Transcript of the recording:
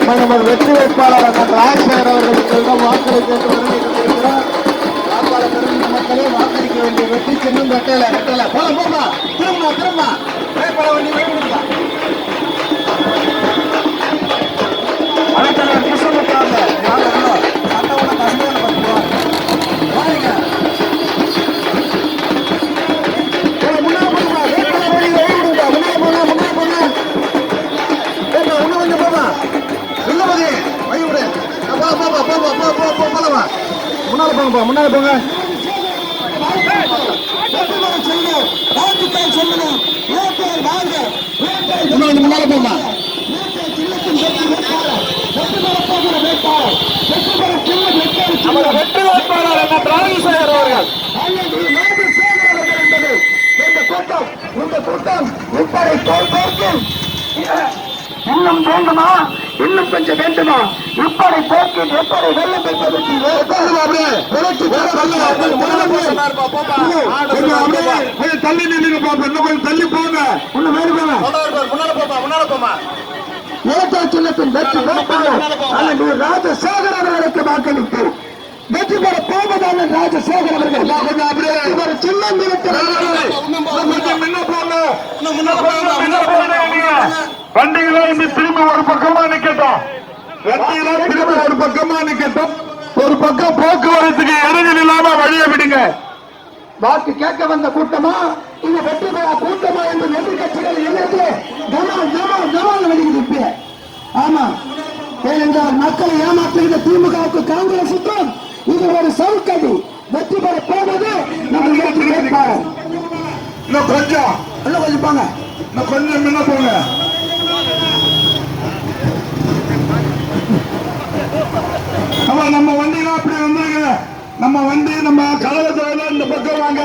நமது வெற்றி வேட்பாளர் ராஜசேகர் அவர்களுக்கு வாக்களை கேட்டு வருகை கொண்டிருக்கிறார். வாக்காளர் பெருந்த மக்களே வாக்களிக்க வேண்டிய வெற்றி சின்னம் வெட்டல போமா திரும்ப வேட்பாளர் வண்டி வேண்டுங்களா அனைத்தலைவர் கிருஷ்ணமூர்த்தி சட்டவன கஷ்டம் பாருங்க முன்னால போங்க முன்னால போமா வெற்றி வேட்பாளர் ராஜசேகர் அவர்கள் இந்த கூட்டம் இப்படி தோல் போக்கும் இன்னும் வேண்டுமா இன்னும் கொஞ்சம் வேண்டுமா இப்படி போக்கு எப்படி வெள்ளம் தள்ளி நின்று கொஞ்சம் தள்ளி போங்க சின்னத்தின் வெற்றி வேட்பாளர் ராஜசேகர் அவர்களுக்கு வாக்களித்து வெற்றி பெற போவதான ராஜசேகர் அவர்கள் சின்னம் வண்டிகளை திரும்ப ஒரு பக்கமா நிக்கட்டும் திரும்ப ஒரு பக்கமா நிக்கட்டும் ஒரு பக்கம் போக்குவரத்துக்கு இடைஞ்சல் இல்லாம வழிய விடுங்க. வாக்கு கேட்க வந்த கூட்டமா இந்த வெற்றி பெற கூட்டமா என்று எதிர்கட்சிகள் என்னது வெளியிட்டு ஆமா ஏனென்றால் மக்களை ஏமாற்றுகிற திமுகவுக்கு காங்கிரசுக்கும் இது ஒரு சவுக்கடி. வெற்றி பெற போவது நம்ம வெற்றி வேட்பாளர். இன்னும் கொஞ்சம் போங்க இன்னும் கொஞ்சம் முன்ன போங்க. நம்ம வண்டிலாம் அப்படி வந்துருங்க. நம்ம வண்டி நம்ம கழகத்துல இந்த பக்கம் வாங்க.